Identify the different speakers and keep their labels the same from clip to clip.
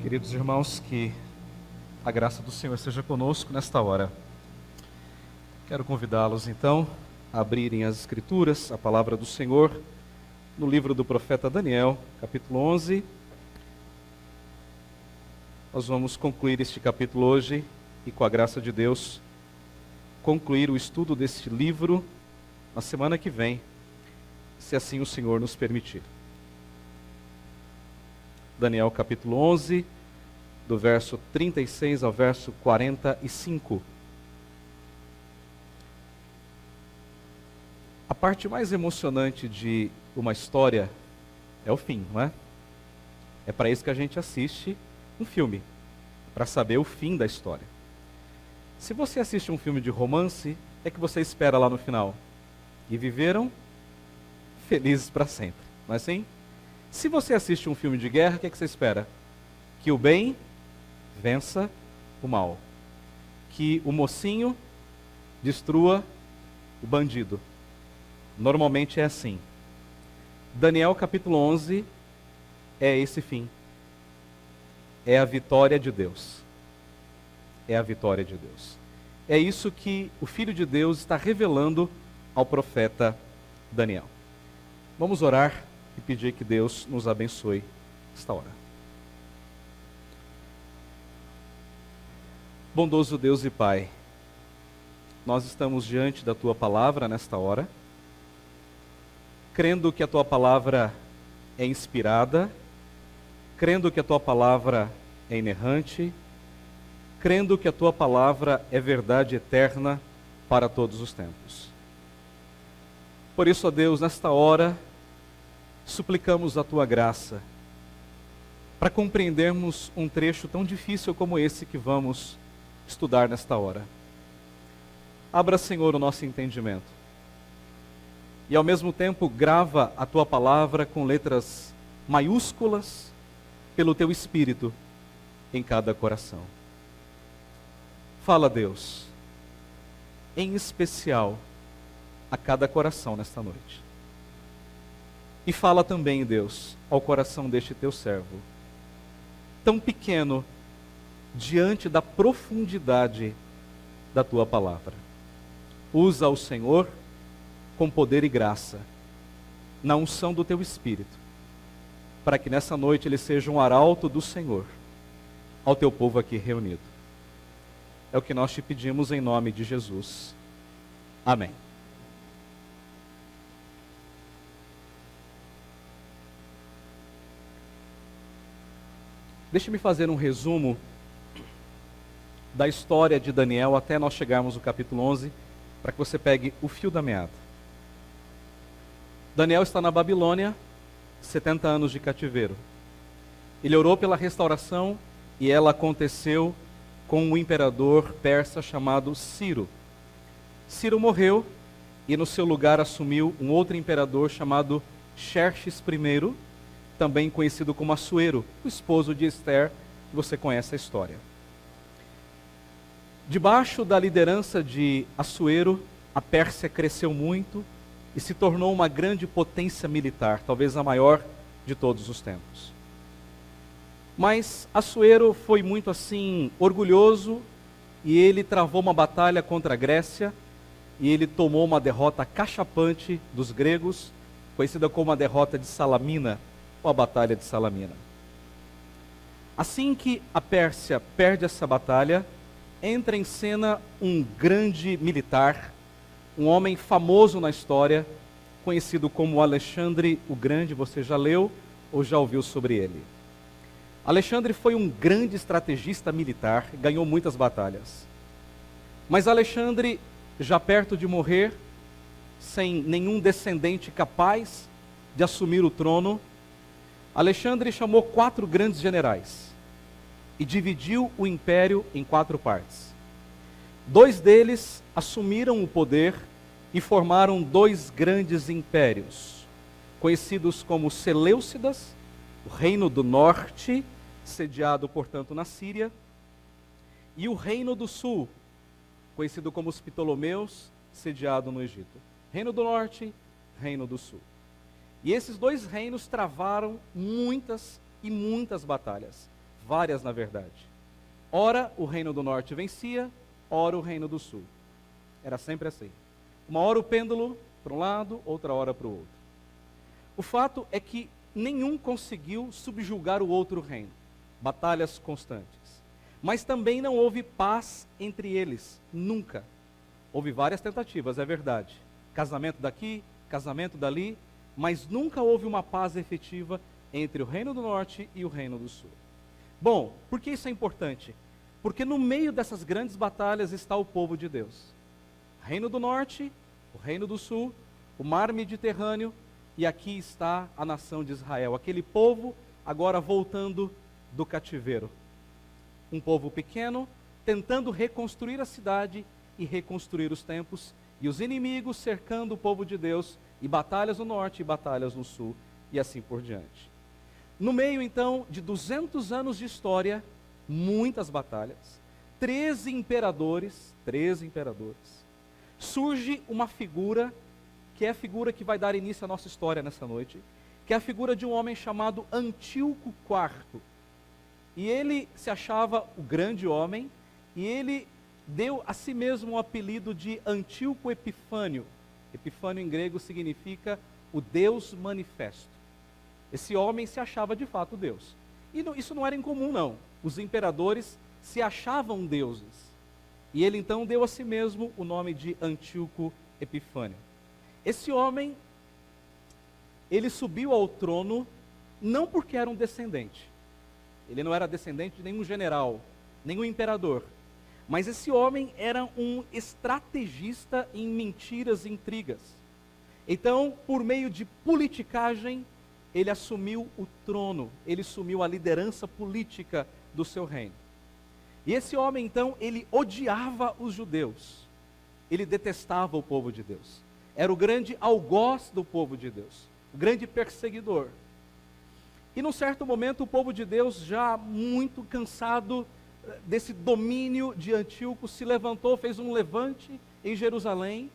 Speaker 1: Queridos irmãos, que a graça do Senhor seja conosco nesta hora. Quero convidá-los então a abrirem as Escrituras, a palavra do Senhor, no livro do profeta Daniel, capítulo 11. Nós vamos concluir este capítulo hoje e, com a graça de Deus, concluir o estudo deste livro na semana que vem, se assim o Senhor nos permitir. Daniel capítulo 11, do verso 36 ao verso 45. A parte mais emocionante de uma história é o fim, não é? É para isso que a gente assiste um filme, para saber o fim da história. Se você assiste um filme de romance, é que você espera lá no final. E viveram felizes para sempre, não é assim? Se você assiste um filme de guerra, o que você espera? Que o bem vença o mal. Que o mocinho destrua o bandido. Normalmente é assim. Daniel capítulo 11 é esse fim. É a vitória de Deus. É a vitória de Deus. É isso que o Filho de Deus está revelando ao profeta Daniel. Vamos orar e pedir que Deus nos abençoe esta hora. Bondoso Deus e Pai, nós estamos diante da Tua palavra nesta hora, crendo que a Tua palavra é inspirada, crendo que a Tua palavra é inerrante, crendo que a Tua palavra é verdade eterna para todos os tempos. Por isso, ó Deus, nesta hora, suplicamos a Tua graça para compreendermos um trecho tão difícil como esse que vamos estudar nesta hora. Abra, Senhor, o nosso entendimento e ao mesmo tempo grava a Tua palavra com letras maiúsculas pelo Teu Espírito em cada coração. Fala, Deus, em especial a cada coração nesta noite. E fala também, Deus, ao coração deste Teu servo, tão pequeno diante da profundidade da Tua palavra. Usa o Senhor com poder e graça, na unção do Teu Espírito, para que nessa noite ele seja um arauto do Senhor ao Teu povo aqui reunido. É o que nós te pedimos em nome de Jesus. Amém. Deixe-me fazer um resumo da história de Daniel até nós chegarmos no capítulo 11, para que você pegue o fio da meada. Daniel está na Babilônia, 70 anos de cativeiro. Ele orou pela restauração e ela aconteceu com um imperador persa chamado Ciro. Ciro morreu e no seu lugar assumiu um outro imperador chamado Xerxes I, também conhecido como Assuero, o esposo de Ester, que você conhece a história. Debaixo da liderança de Assuero, a Pérsia cresceu muito e se tornou uma grande potência militar, talvez a maior de todos os tempos. Mas Assuero foi muito assim orgulhoso e ele travou uma batalha contra a Grécia e ele tomou uma derrota cachapante dos gregos, conhecida como a derrota de Salamina, ou a Batalha de Salamina. Assim que a Pérsia perde essa batalha, entra em cena um grande militar, um homem famoso na história, conhecido como Alexandre o Grande. Você já leu ou já ouviu sobre ele? Alexandre foi um grande estrategista militar, ganhou muitas batalhas. Mas Alexandre, já perto de morrer, sem nenhum descendente capaz de assumir o trono, Alexandre chamou 4 grandes generais e dividiu o império em 4 partes. 2 deles assumiram o poder e formaram 2 grandes impérios, conhecidos como Seleucidas, o Reino do Norte, sediado, portanto, na Síria, e o Reino do Sul, conhecido como os Ptolomeus, sediado no Egito. Reino do Norte, Reino do Sul. E esses 2 reinos travaram muitas e muitas batalhas. várias na verdade. Ora o reino do norte vencia, ora o reino do sul. Era sempre assim. Uma hora o pêndulo para um lado, outra hora para o outro. O fato é que nenhum conseguiu subjugar o outro reino. Batalhas constantes. Mas também não houve paz entre eles, nunca. Houve várias tentativas, é verdade. Casamento daqui, casamento dali, mas nunca houve uma paz efetiva entre o reino do norte e o reino do sul. Bom, por que isso é importante? Porque no meio dessas grandes batalhas está o povo de Deus. O reino do norte, o reino do sul, o mar Mediterrâneo, e aqui está a nação de Israel, aquele povo agora voltando do cativeiro. Um povo pequeno, tentando reconstruir a cidade e reconstruir os templos, e os inimigos cercando o povo de Deus, e batalhas no norte e batalhas no sul, e assim por diante. No meio, então, de 200 anos de história, muitas batalhas, 13 imperadores, surge uma figura, que é a figura que vai dar início à nossa história nessa noite, que é a figura de um homem chamado Antíoco IV. E ele se achava o grande homem, e ele deu a si mesmo o apelido de Antíoco Epifânio. Epifânio em grego significa o Deus manifesto. Esse homem se achava de fato Deus. E isso não era incomum, não. Os imperadores se achavam deuses. E ele então deu a si mesmo o nome de Antíoco Epifânio. Esse homem, ele subiu ao trono não porque era um descendente. Ele não era descendente de nenhum general, nenhum imperador. Mas esse homem era um estrategista em mentiras e intrigas. Então, por meio de politicagem, ele assumiu o trono, ele assumiu a liderança política do seu reino. E esse homem, então, ele odiava os judeus. Ele detestava o povo de Deus. Era o grande algoz do povo de Deus, o grande perseguidor. E num certo momento o povo de Deus, já muito cansado desse domínio de Antíoco, se levantou, fez um levante em Jerusalém,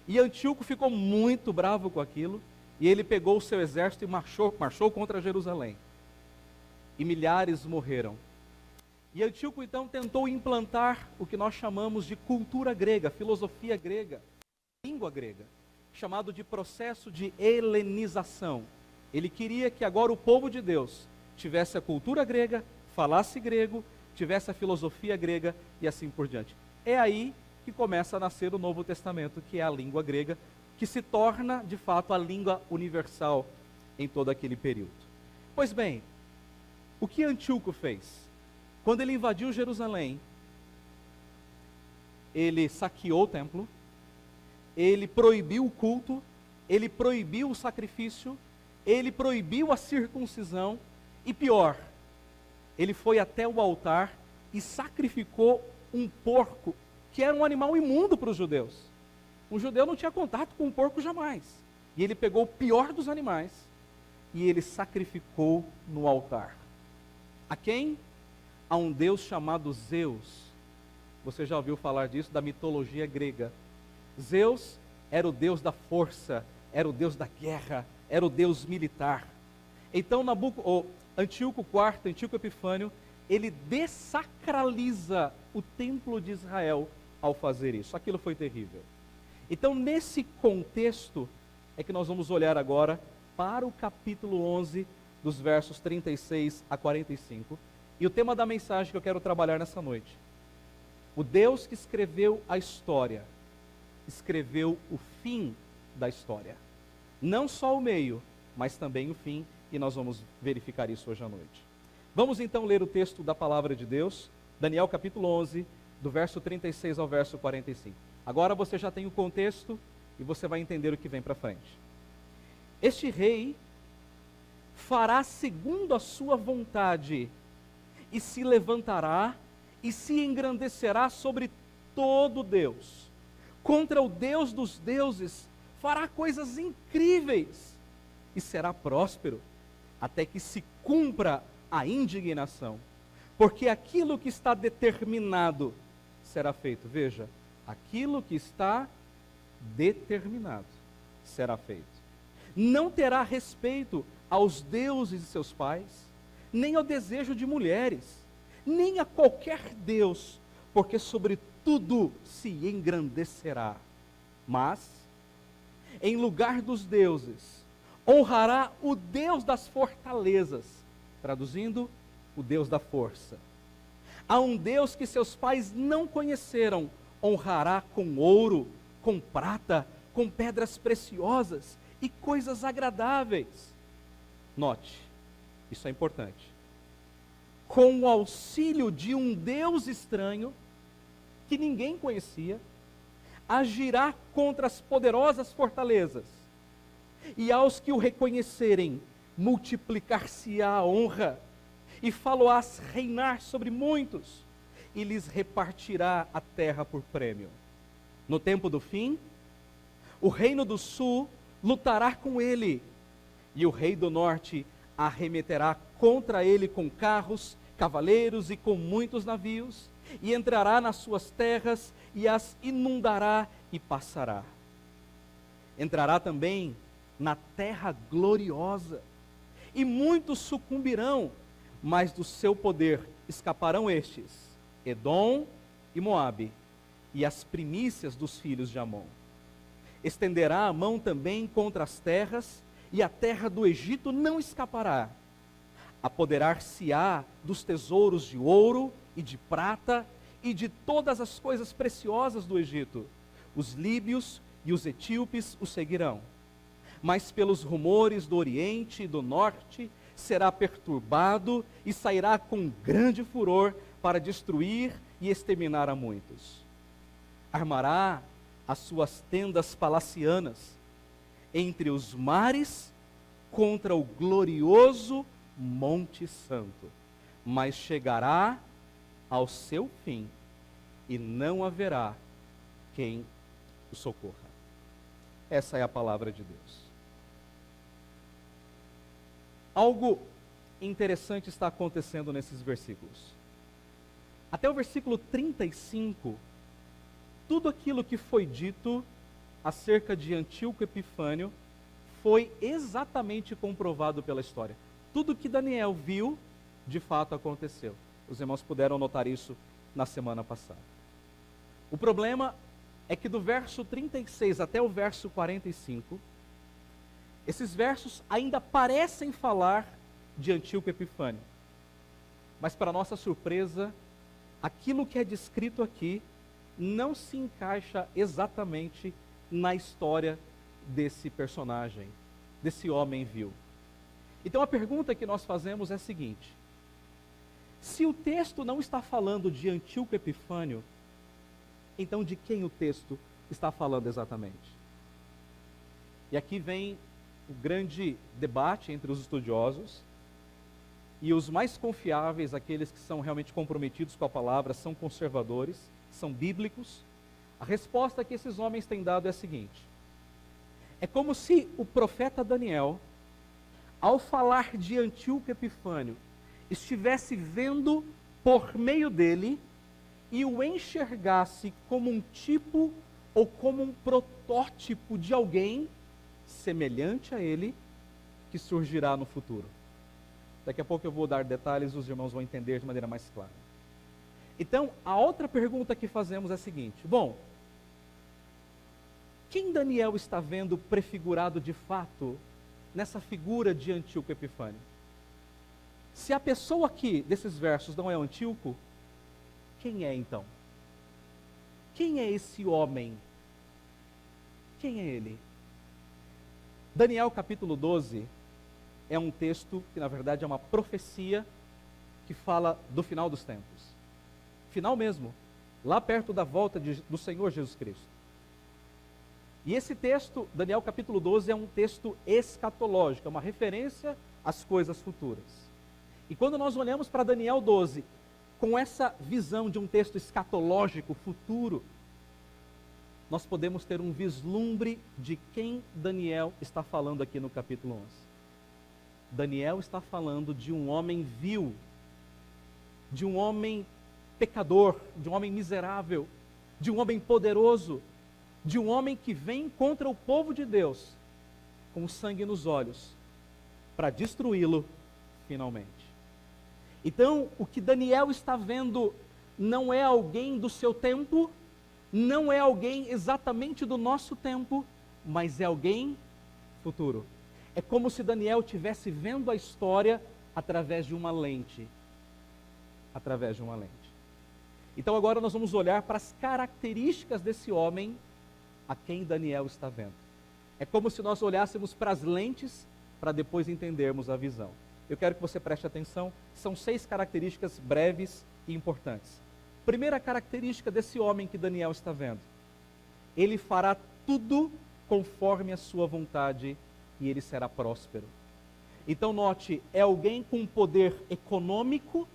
Speaker 1: e Antíoco ficou muito bravo com aquilo, e ele pegou o seu exército e marchou contra Jerusalém. E milhares morreram. E Antíoco então tentou implantar o que nós chamamos de cultura grega, filosofia grega, língua grega, chamado de processo de helenização. Ele queria que agora o povo de Deus tivesse a cultura grega, falasse grego, tivesse a filosofia grega e assim por diante. É aí que começa a nascer o Novo Testamento, que é a língua grega, que se torna, de fato, a língua universal em todo aquele período. Pois bem, o que Antíoco fez? Quando ele invadiu Jerusalém, ele saqueou o templo, ele proibiu o culto, ele proibiu o sacrifício, ele proibiu a circuncisão, e pior, ele foi até o altar e sacrificou um porco, que era um animal imundo para os judeus. Um judeu não tinha contato com um porco jamais. E ele pegou o pior dos animais e ele sacrificou no altar. A quem? A um deus chamado Zeus. Você já ouviu falar disso, da mitologia grega. Zeus era o deus da força, era o deus da guerra, era o deus militar. Então Antíoco IV, Antíoco Epifânio, ele dessacraliza o templo de Israel ao fazer isso. Aquilo foi terrível. Então, nesse contexto, é que nós vamos olhar agora para o capítulo 11, dos versos 36 a 45. E o tema da mensagem que eu quero trabalhar nessa noite. O Deus que escreveu a história, escreveu o fim da história. Não só o meio, mas também o fim, e nós vamos verificar isso hoje à noite. Vamos então ler o texto da palavra de Deus, Daniel capítulo 11, do verso 36 ao verso 45. Agora você já tem o contexto e você vai entender o que vem para frente. Este rei fará segundo a sua vontade, e se levantará e se engrandecerá sobre todo Deus. Contra o Deus dos deuses fará coisas incríveis e será próspero, até que se cumpra a indignação. Porque aquilo que está determinado será feito. Veja, aquilo que está determinado será feito. Não terá respeito aos deuses de seus pais, nem ao desejo de mulheres, nem a qualquer Deus, porque sobre tudo se engrandecerá. Mas, em lugar dos deuses, honrará o Deus das fortalezas, traduzindo, o Deus da força. A um Deus que seus pais não conheceram, honrará com ouro, com prata, com pedras preciosas e coisas agradáveis. Note, isso é importante. Com o auxílio de um Deus estranho, que ninguém conhecia, agirá contra as poderosas fortalezas, e aos que o reconhecerem, multiplicar-se-á a honra, e fá-lo-ás reinar sobre muitos, e lhes repartirá a terra por prêmio. No tempo do fim, o reino do sul lutará com ele, e o rei do norte arremeterá contra ele com carros, cavaleiros e com muitos navios, e entrará nas suas terras, e as inundará e passará. Entrará também na terra gloriosa, e muitos sucumbirão, mas do seu poder escaparão estes, Edom e Moabe, e as primícias dos filhos de Amon. Estenderá a mão também contra as terras, e a terra do Egito não escapará. Apoderar-se-á dos tesouros de ouro e de prata, e de todas as coisas preciosas do Egito. Os líbios e os etíopes o seguirão. Mas pelos rumores do Oriente e do Norte será perturbado e sairá com grande furor para destruir e exterminar a muitos. Armará as suas tendas palacianas entre os mares contra o glorioso Monte Santo, mas chegará ao seu fim e não haverá quem o socorra. Essa é a palavra de Deus. Algo interessante está acontecendo nesses versículos. Até o versículo 35, tudo aquilo que foi dito acerca de Antíoco Epifânio foi exatamente comprovado pela história. Tudo que Daniel viu, de fato aconteceu. Os irmãos puderam notar isso na semana passada. O problema é que do verso 36 até o verso 45, esses versos ainda parecem falar de Antíoco Epifânio. Mas para nossa surpresa, aquilo que é descrito aqui não se encaixa exatamente na história desse personagem, desse homem vil. Então a pergunta que nós fazemos é a seguinte: se o texto não está falando de Antíoco Epifânio, então de quem o texto está falando exatamente? E aqui vem o grande debate entre os estudiosos, e os mais confiáveis, aqueles que são realmente comprometidos com a palavra, são conservadores, são bíblicos. A resposta que esses homens têm dado é a seguinte: é como se o profeta Daniel, ao falar de Antíoco Epifânio, estivesse vendo por meio dele e o enxergasse como um tipo ou como um protótipo de alguém semelhante a ele que surgirá no futuro. Daqui a pouco eu vou dar detalhes, os irmãos vão entender de maneira mais clara. Então, a outra pergunta que fazemos é a seguinte: bom, quem Daniel está vendo prefigurado de fato nessa figura de Antíoco Epifânio? Se a pessoa aqui desses versos não é Antíoco, quem é então? Quem é esse homem? Quem é ele? Daniel capítulo 12 é um texto que na verdade é uma profecia que fala do final dos tempos. Final mesmo, lá perto da volta do Senhor Jesus Cristo. E esse texto, Daniel capítulo 12, é um texto escatológico, é uma referência às coisas futuras. E quando nós olhamos para Daniel 12, com essa visão de um texto escatológico, futuro, nós podemos ter um vislumbre de quem Daniel está falando aqui no capítulo 11. Daniel está falando de um homem vil, de um homem pecador, de um homem miserável, de um homem poderoso, de um homem que vem contra o povo de Deus, com sangue nos olhos, para destruí-lo finalmente. Então, o que Daniel está vendo não é alguém do seu tempo, não é alguém exatamente do nosso tempo, mas é alguém futuro. É como se Daniel estivesse vendo a história através de uma lente. Através de uma lente. Então agora nós vamos olhar para as características desse homem a quem Daniel está vendo. É como se nós olhássemos para as lentes para depois entendermos a visão. Eu quero que você preste atenção, são 6 características breves e importantes. Primeira característica desse homem que Daniel está vendo: ele fará tudo conforme a sua vontade e ele será próspero. Então note, é alguém com poder econômico,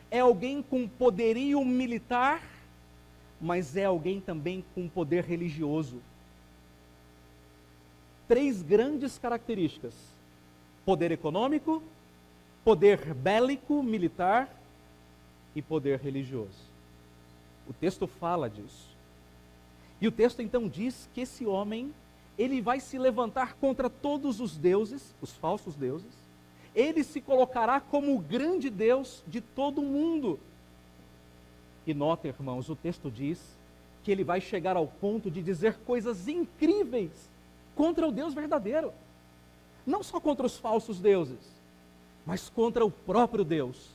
Speaker 1: é alguém com poderio militar, mas é alguém também com poder religioso. 3 grandes características: poder econômico, poder bélico, militar e poder religioso. O texto fala disso. E o texto então diz que esse homem, ele vai se levantar contra todos os deuses, os falsos deuses. Ele se colocará como o grande Deus de todo o mundo. E nota, irmãos, o texto diz que ele vai chegar ao ponto de dizer coisas incríveis contra o Deus verdadeiro. Não só contra os falsos deuses, mas contra o próprio Deus,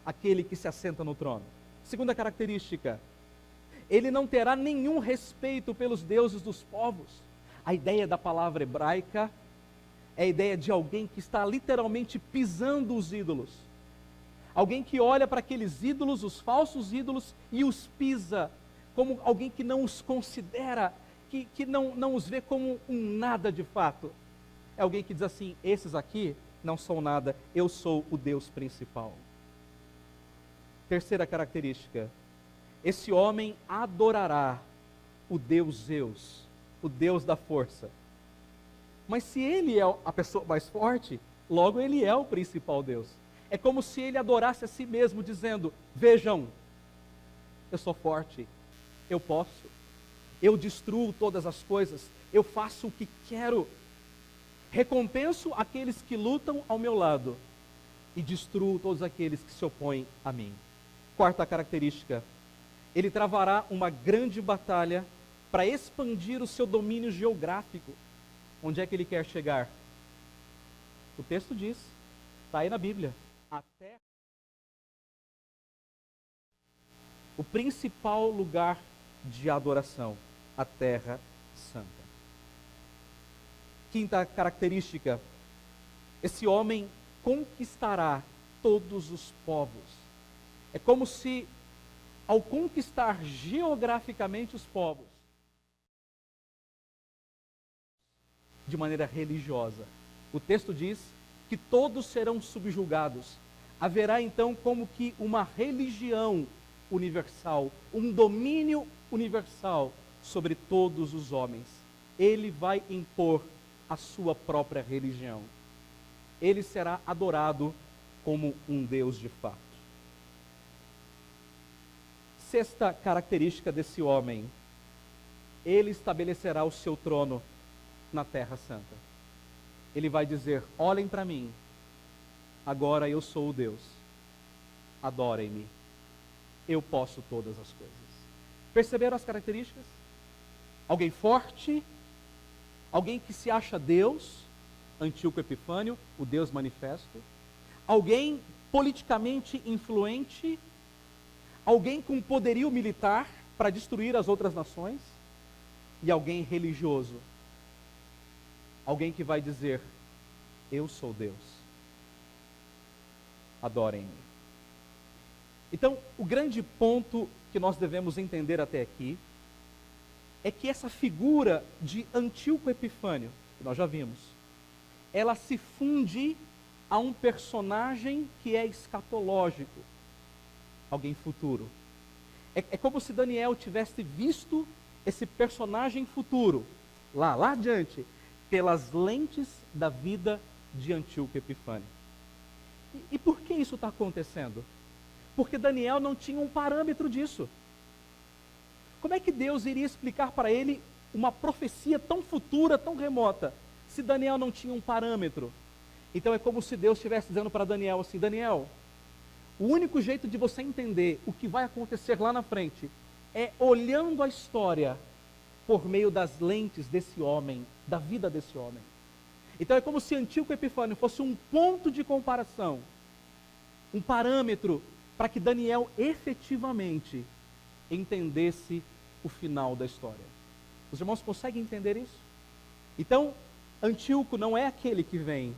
Speaker 1: aquele que se assenta no trono. Segunda característica: ele não terá nenhum respeito pelos deuses dos povos. A ideia da palavra hebraica é a ideia de alguém que está literalmente pisando os ídolos. Alguém que olha para aqueles ídolos, os falsos ídolos, e os pisa, como alguém que não os considera, que não os vê como um nada de fato. É alguém que diz assim: esses aqui não são nada, eu sou o Deus principal. Terceira característica: esse homem adorará o Deus Zeus, o Deus da força. Mas se ele é a pessoa mais forte, logo ele é o principal Deus. É como se ele adorasse a si mesmo, dizendo: vejam, eu sou forte, eu posso, eu destruo todas as coisas, eu faço o que quero, recompenso aqueles que lutam ao meu lado e destruo todos aqueles que se opõem a mim. Quarta característica: ele travará uma grande batalha para expandir o seu domínio geográfico. Onde é que ele quer chegar? O texto diz, está aí na Bíblia, até o principal lugar de adoração, a Terra Santa. Quinta característica: esse homem conquistará todos os povos. É como se, ao conquistar geograficamente os povos, de maneira religiosa, o texto diz que todos serão subjugados. Haverá então como que uma religião universal, um domínio universal sobre todos os homens. Ele vai impor a sua própria religião. Ele será adorado como um Deus de fato. Sexta característica desse homem: ele estabelecerá o seu trono na Terra Santa. Ele vai dizer: olhem para mim, agora eu sou o Deus, adorem-me, eu posso todas as coisas. Perceberam as características? Alguém forte, alguém que se acha Deus, Antíoco Epifânio, o Deus manifesto, alguém politicamente influente, alguém com poderio militar para destruir as outras nações, e alguém religioso, alguém que vai dizer: eu sou Deus, adorem-me. Então, o grande ponto que nós devemos entender até aqui é que essa figura de Antíoco Epifânio, que nós já vimos, ela se funde a um personagem que é escatológico, alguém futuro. É como se Daniel tivesse visto esse personagem futuro, lá adiante, pelas lentes da vida de Antíoco Epifânio. E por que isso está acontecendo? Porque Daniel não tinha um parâmetro disso. Como é que Deus iria explicar para ele uma profecia tão futura, tão remota, se Daniel não tinha um parâmetro? Então é como se Deus estivesse dizendo para Daniel assim: Daniel, O único jeito de você entender o que vai acontecer lá na frente é olhando a história por meio das lentes desse homem, da vida desse homem. Então é como se Antíoco Epifânio fosse um ponto de comparação, um parâmetro para que Daniel efetivamente entendesse o final da história. Os irmãos conseguem entender isso? Então, Antíoco não é aquele que vem,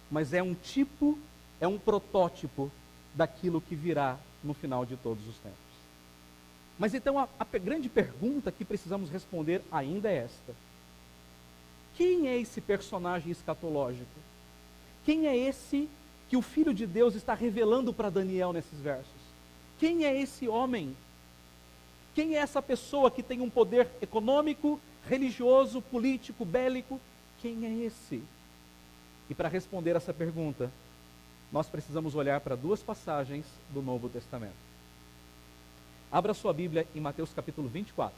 Speaker 1: mas é um tipo, é um protótipo daquilo que virá no final de todos os tempos. Mas então a grande pergunta que precisamos responder ainda é esta: quem é esse personagem escatológico? Quem é esse que o Filho de Deus está revelando para Daniel nesses versos? Quem é esse homem? Quem é essa pessoa que tem um poder econômico, religioso, político, bélico? Quem é esse? E para responder essa pergunta, nós precisamos olhar para duas passagens do Novo Testamento. Abra sua Bíblia em Mateus capítulo 24.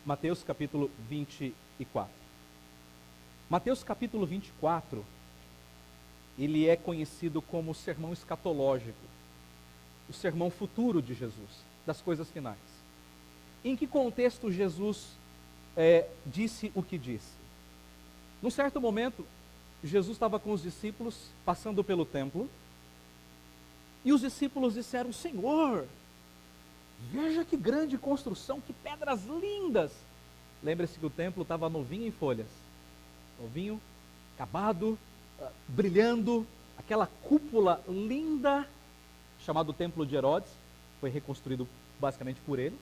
Speaker 1: Mateus capítulo 24. Mateus capítulo 24, ele é conhecido como o sermão escatológico, o sermão futuro de Jesus, das coisas finais. Em que contexto Jesus disse o que disse? Num certo momento, Jesus estava com os discípulos passando pelo templo, e os discípulos disseram: Senhor, veja que grande construção, que pedras lindas. Lembre-se que o templo estava novinho em folhas, novinho, acabado, brilhando, aquela cúpula linda, chamado Templo de Herodes, foi reconstruído basicamente por ele.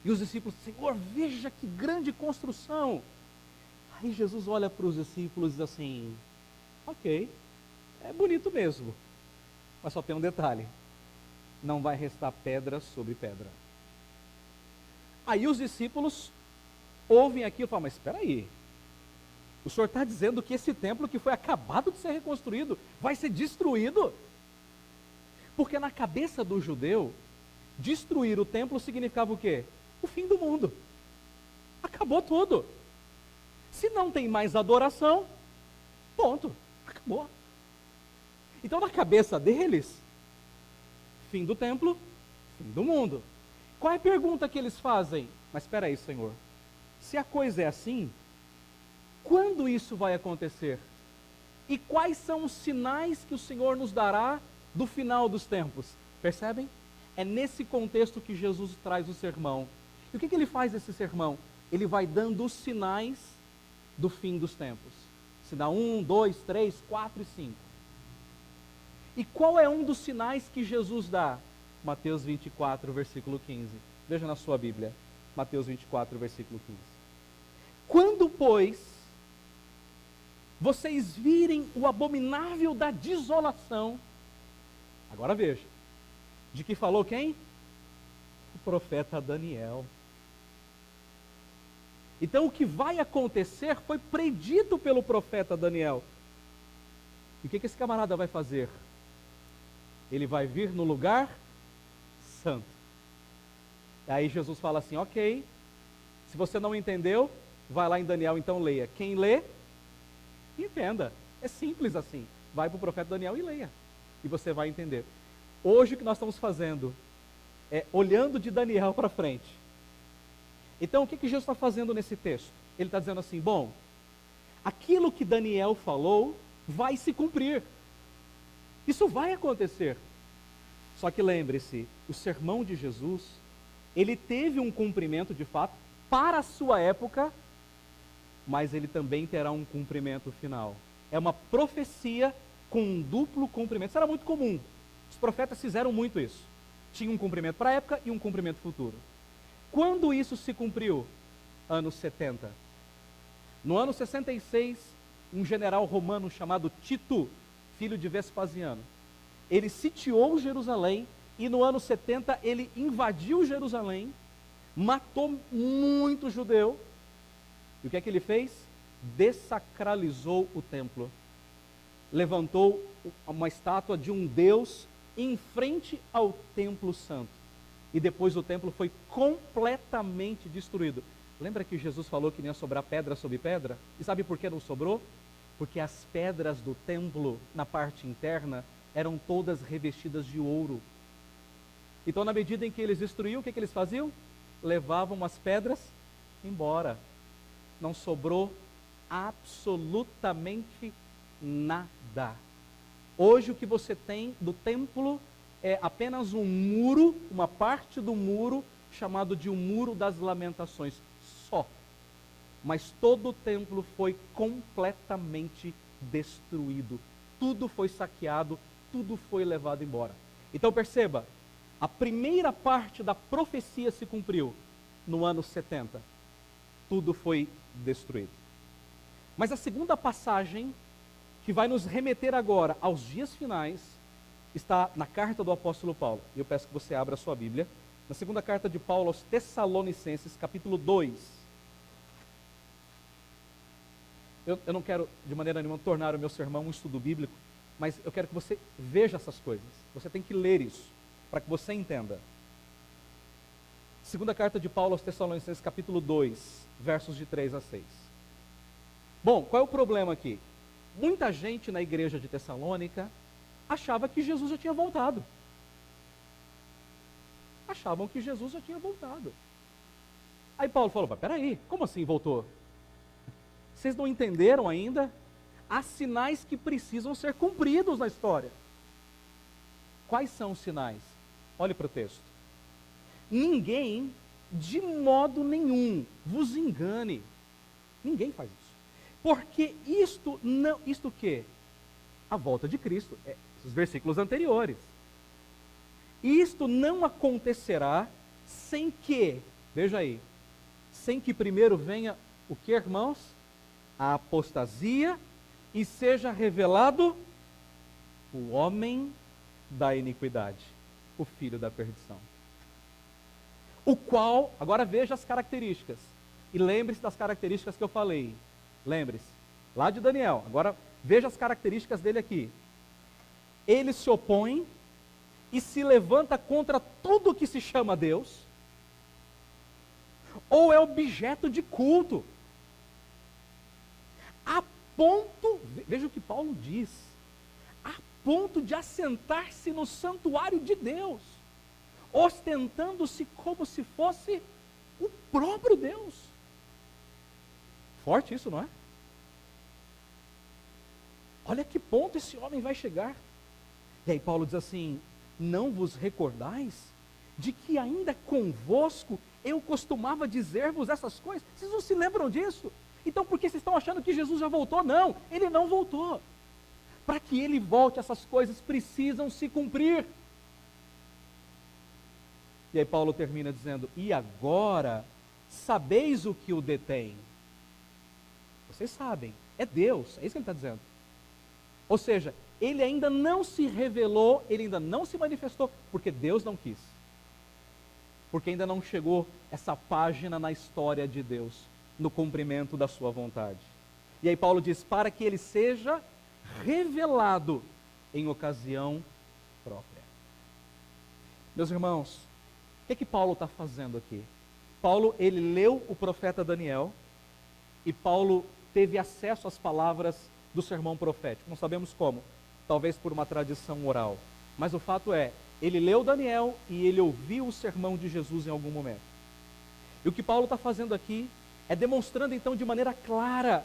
Speaker 1: E os discípulos: Senhor, veja que grande construção. Aí Jesus olha para os discípulos e diz assim: ok, é bonito mesmo, mas só tem um detalhe: não vai restar pedra sobre pedra. Aí os discípulos ouvem aquilo e falam: mas espera aí, o senhor está dizendo que esse templo que foi acabado de ser reconstruído vai ser destruído? Porque na cabeça do judeu, destruir o templo significava o quê? O fim do mundo. Acabou tudo. Se não tem mais adoração, ponto, acabou. Então na cabeça deles, fim do templo, fim do mundo. Qual é a pergunta que eles fazem? Mas espera aí, Senhor, se a coisa é assim, quando isso vai acontecer? E quais são os sinais que o Senhor nos dará do final dos tempos? Percebem? É nesse contexto que Jesus traz o sermão. E o que ele faz nesse sermão? Ele vai dando os sinais do fim dos tempos. Sinal 1, 2, 3, 4 e 5. E qual é um dos sinais que Jesus dá? Mateus 24, versículo 15. Veja na sua Bíblia. Mateus 24, versículo 15. Quando, pois, vocês virem o abominável da desolação, agora veja, de que falou quem? O profeta Daniel. Então o que vai acontecer foi predito pelo profeta Daniel. E o que esse camarada vai fazer? Ele vai vir no lugar santo. E aí Jesus fala assim: ok, se você não entendeu, vai lá em Daniel, então leia. Quem lê, entenda. É simples assim. Vai para o profeta Daniel e leia. E você vai entender. Hoje o que nós estamos fazendo é olhando de Daniel para frente. Então o que Jesus está fazendo nesse texto? Ele está dizendo assim: bom, aquilo que Daniel falou vai se cumprir. Isso vai acontecer. Só que lembre-se, o sermão de Jesus, ele teve um cumprimento de fato para a sua época, mas ele também terá um cumprimento final. É uma profecia com um duplo cumprimento. Isso era muito comum. Os profetas fizeram muito isso. Tinha um cumprimento para a época e um cumprimento futuro. Quando isso se cumpriu? Anos 70. No ano 66, um general romano chamado Tito, filho de Vespasiano, ele sitiou Jerusalém e no ano 70 ele invadiu Jerusalém, matou muito judeu. E o que é que ele fez? Dessacralizou o templo. Levantou uma estátua de um Deus em frente ao templo santo. E depois o templo foi completamente destruído. Lembra que Jesus falou que não ia sobrar pedra sobre pedra? E sabe por que não sobrou? Porque as pedras do templo, na parte interna, eram todas revestidas de ouro. Então, na medida em que eles destruíam, o que eles faziam? Levavam as pedras embora. Não sobrou absolutamente nada. Hoje o que você tem do templo é apenas um muro, uma parte do muro, chamado de o Muro das Lamentações, só. Mas todo o templo foi completamente destruído. Tudo foi saqueado, tudo foi levado embora. Então perceba, a primeira parte da profecia se cumpriu no ano 70. Tudo foi destruído. Mas a segunda passagem, que vai nos remeter agora aos dias finais, está na carta do apóstolo Paulo. E eu peço que você abra a sua Bíblia. Na segunda carta de Paulo aos Tessalonicenses, capítulo 2. Eu não quero, de maneira nenhuma, tornar o meu sermão um estudo bíblico, mas eu quero que você veja essas coisas. Você tem que ler isso, para que você entenda. Segunda carta de Paulo aos Tessalonicenses, capítulo 2, versos de 3 a 6. Bom, qual é o problema aqui? Muita gente na igreja de Tessalônica achava que Jesus já tinha voltado. Achavam que Jesus já tinha voltado. Aí Paulo falou, mas peraí, como assim voltou? Vocês não entenderam ainda? Há sinais que precisam ser cumpridos na história. Quais são os sinais? Olhe para o texto. Ninguém, de modo nenhum, vos engane. Ninguém faz isso. Porque isto não, isto o quê? A volta de Cristo, os versículos anteriores. Isto não acontecerá sem que, veja aí, sem que primeiro venha o que, irmãos? A apostasia e seja revelado o homem da iniquidade, o filho da perdição. O qual, agora veja as características, e lembre-se das características que eu falei. Lembre-se, lá de Daniel, agora veja as características dele aqui. Ele se opõe e se levanta contra tudo que se chama Deus, ou é objeto de culto, a ponto, veja o que Paulo diz, a ponto de assentar-se no santuário de Deus, ostentando-se como se fosse o próprio Deus. Forte isso, não é? Olha que ponto esse homem vai chegar. E aí Paulo diz assim, não vos recordais de que ainda convosco eu costumava dizer-vos essas coisas? Vocês não se lembram disso? Então por que vocês estão achando que Jesus já voltou? Não, ele não voltou. Para que ele volte, essas coisas precisam se cumprir. E aí Paulo termina dizendo, e agora sabeis o que o detém? Vocês sabem, é Deus, é isso que ele está dizendo. Ou seja, ele ainda não se revelou, ele ainda não se manifestou, porque Deus não quis. Porque ainda não chegou essa página na história de Deus, no cumprimento da sua vontade. E aí Paulo diz, para que ele seja revelado em ocasião própria. Meus irmãos, o que Paulo está fazendo aqui? Paulo, ele leu o profeta Daniel, e Paulo teve acesso às palavras do sermão profético. Não sabemos como, talvez por uma tradição oral. Mas o fato é, ele leu Daniel e ele ouviu o sermão de Jesus em algum momento. E o que Paulo está fazendo aqui é demonstrando então de maneira clara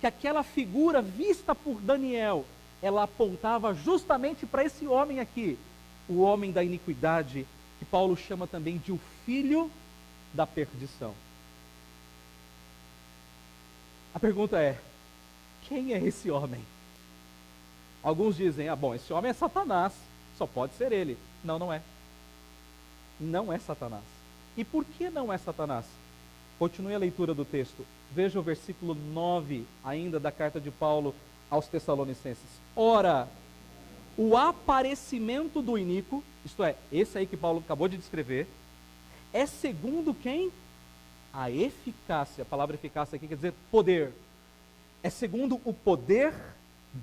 Speaker 1: que aquela figura vista por Daniel, ela apontava justamente para esse homem aqui, o homem da iniquidade, que Paulo chama também de o filho da perdição. A pergunta é, quem é esse homem? Alguns dizem, bom, esse homem é Satanás, só pode ser ele. Não, não é. Não é Satanás. E por que não é Satanás? Continue a leitura do texto. Veja o versículo 9, ainda da carta de Paulo aos Tessalonicenses. Ora, o aparecimento do iníquo, isto é, esse aí que Paulo acabou de descrever, é segundo quem? A eficácia. A palavra eficácia aqui quer dizer poder. É segundo o poder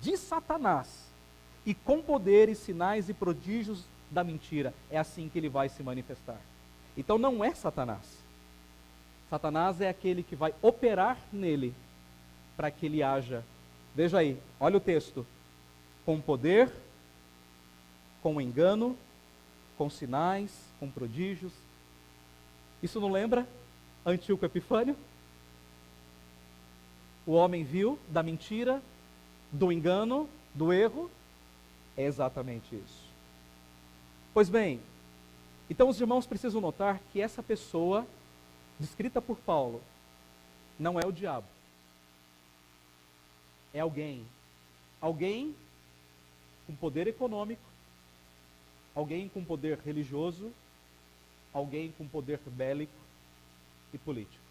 Speaker 1: de Satanás, e com poderes, sinais e prodígios da mentira. É assim que ele vai se manifestar. Então não é Satanás. Satanás é aquele que vai operar nele para que ele haja. Veja aí, olha o texto. Com poder, com engano, com sinais, com prodígios. Isso não lembra Antíoco Epifânio? O homem viu da mentira, do engano, do erro. É exatamente isso. Pois bem, então os irmãos precisam notar que essa pessoa, descrita por Paulo, não é o diabo. É alguém com poder econômico, alguém com poder religioso, alguém com poder bélico e político.